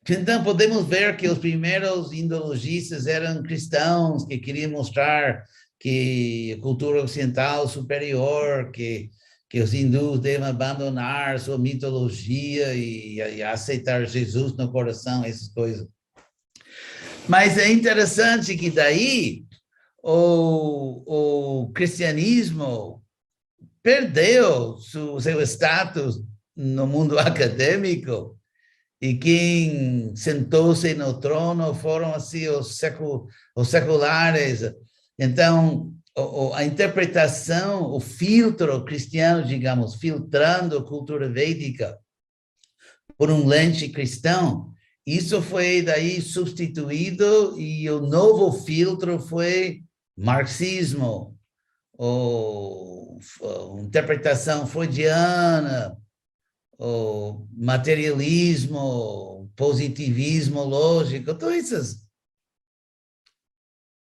Então, podemos ver que os primeiros indologistas eram cristãos que queriam mostrar que a cultura ocidental superior, que os hindus devem abandonar sua mitologia e aceitar Jesus no coração, essas coisas. Mas é interessante que daí o cristianismo perdeu seu status no mundo acadêmico, e quem sentou-se no trono foram assim os seculares. Então, a interpretação, o filtro cristiano, digamos, filtrando a cultura védica por um lente cristão, isso foi daí substituído e o novo filtro foi marxismo, ou interpretação freudiana, o materialismo, positivismo lógico, todas essas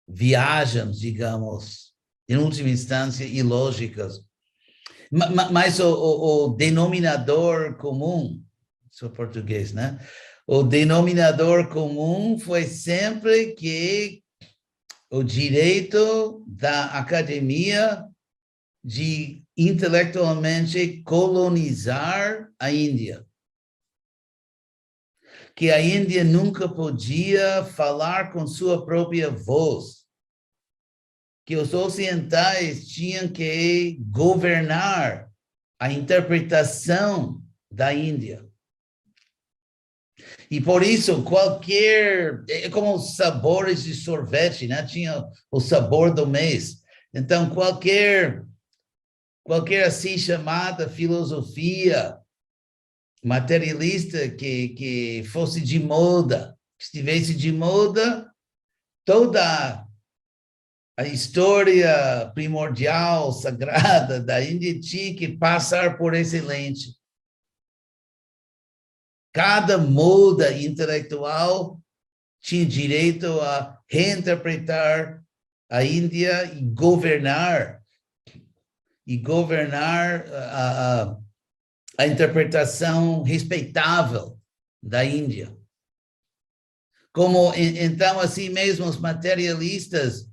viagens, digamos, em última instância, ilógicas. Mas o denominador comum, sou português, né? O denominador comum foi sempre que o direito da academia de intelectualmente colonizar a Índia. Que a Índia nunca podia falar com sua própria voz. Que os ocidentais tinham que governar a interpretação da Índia. E por isso, é como os sabores de sorvete, né? Tinha o sabor do mês. Então, qualquer assim chamada filosofia materialista que fosse de moda, que estivesse de moda, toda a história primordial, sagrada da Índia tinha que passar por esse lente. Cada moda intelectual tinha direito a reinterpretar a Índia e governar a interpretação respeitável da Índia. Como, então, assim mesmo, os materialistas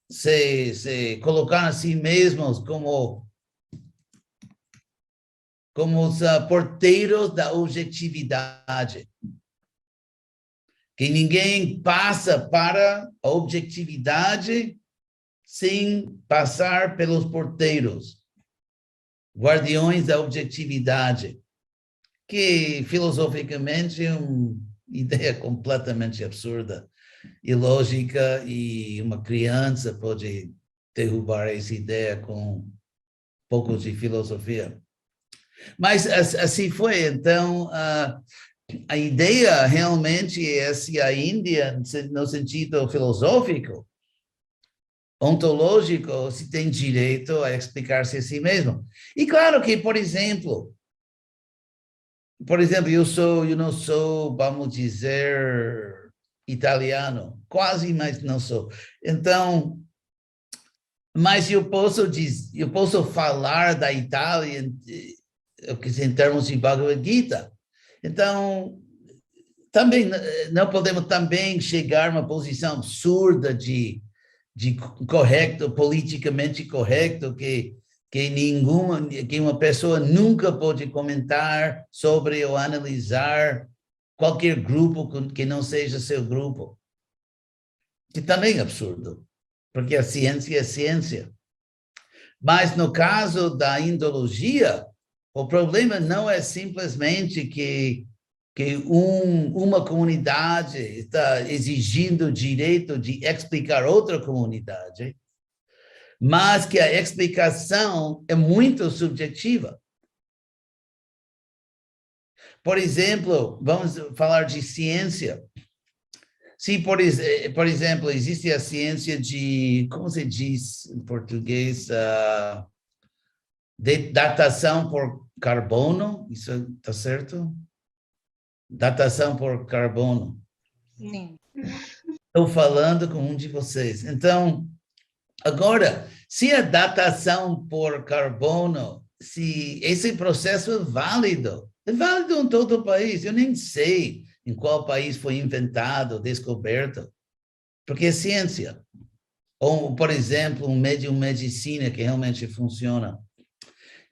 se colocaram a si mesmos como os porteiros da objetividade. Que ninguém passa para a objetividade sem passar pelos porteiros, guardiões da objetividade, que filosoficamente é uma ideia completamente absurda, ilógica, e uma criança pode derrubar essa ideia com um pouco de filosofia. Mas assim foi, então, a ideia realmente é se a Índia, no sentido filosófico, ontológico, se tem direito a explicar-se a si mesmo. E claro que, por exemplo, eu não sou, vamos dizer, italiano, quase, mas não sou. Então, mas eu posso falar da Itália em termos de Bhagavad Gita. Então, também não podemos também chegar a uma posição absurda de correto, politicamente correto, que uma pessoa nunca pode comentar sobre ou analisar qualquer grupo que não seja seu grupo. Que também é absurdo, porque a ciência é ciência. Mas no caso da indologia, o problema não é simplesmente que uma comunidade está exigindo o direito de explicar outra comunidade, mas que a explicação é muito subjetiva. Por exemplo, vamos falar de ciência. Se, por exemplo, existe a ciência de, como se diz em português, de datação por carbono, isso está certo? Datação por carbono. Sim. Estou falando com um de vocês. Então, agora, se a datação por carbono, se esse processo é válido, É válido em todo o país. Eu nem sei em qual país foi inventado, descoberto, porque é ciência. Ou, por exemplo, medicina que realmente funciona.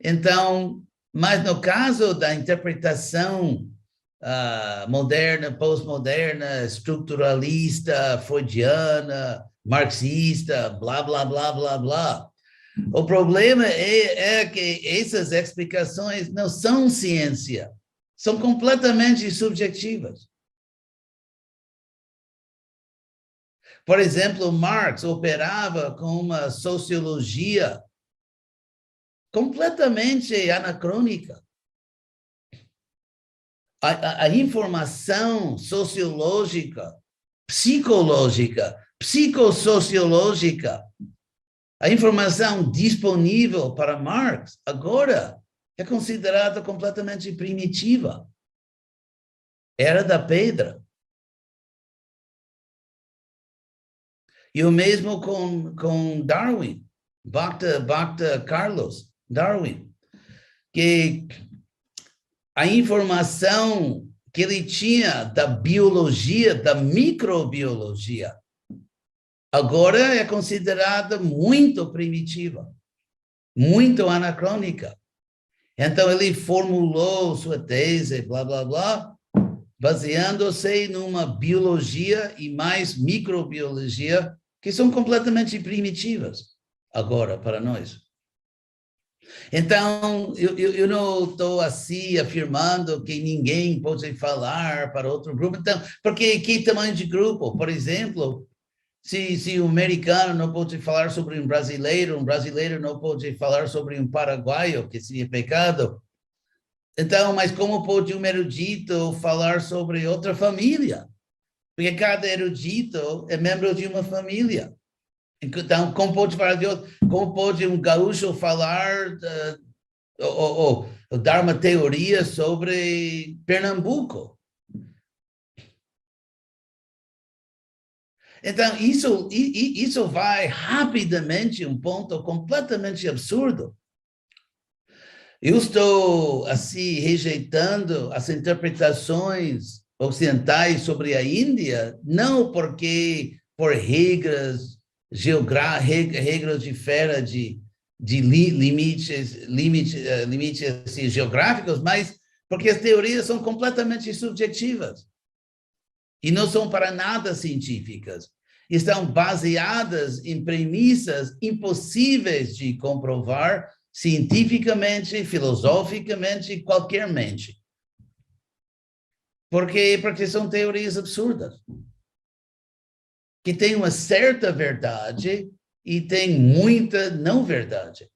Então, mas no caso da interpretação moderna, pós-moderna, estruturalista, freudiana, marxista, blá, blá, blá, blá, blá, o problema é que essas explicações não são ciência, são completamente subjetivas. Por exemplo, Marx operava com uma sociologia completamente anacrônica. A informação sociológica, psicológica, psicossociológica, a informação disponível para Marx agora é considerada completamente primitiva. Era da pedra. E o mesmo com Darwin, Bacta Carlos Darwin, que a informação que ele tinha da biologia, da microbiologia, agora é considerada muito primitiva, muito anacrônica. Então, ele formulou sua tese, blá, blá, blá, baseando-se numa biologia e mais microbiologia que são completamente primitivas agora para nós. Então, eu não estou assim afirmando que ninguém pode falar para outro grupo. Então, porque que tamanho de grupo? Por exemplo, se um americano não pode falar sobre um brasileiro não pode falar sobre um paraguaio, que seria pecado. Então, mas como pode um erudito falar sobre outra família? Porque cada erudito é membro de uma família. Então, como pode falar de outro? Como pode um gaúcho falar ou dar uma teoria sobre Pernambuco? Então, isso vai rapidamente um ponto completamente absurdo. Eu estou, assim, rejeitando as interpretações ocidentais sobre a Índia, não porque por regras regras de fera de limites assim, geográficos, mas porque as teorias são completamente subjetivas e não são para nada científicas. Estão baseadas em premissas impossíveis de comprovar cientificamente, filosoficamente, qualquermente. Porque são teorias absurdas, que têm uma certa verdade e tem muita não verdade.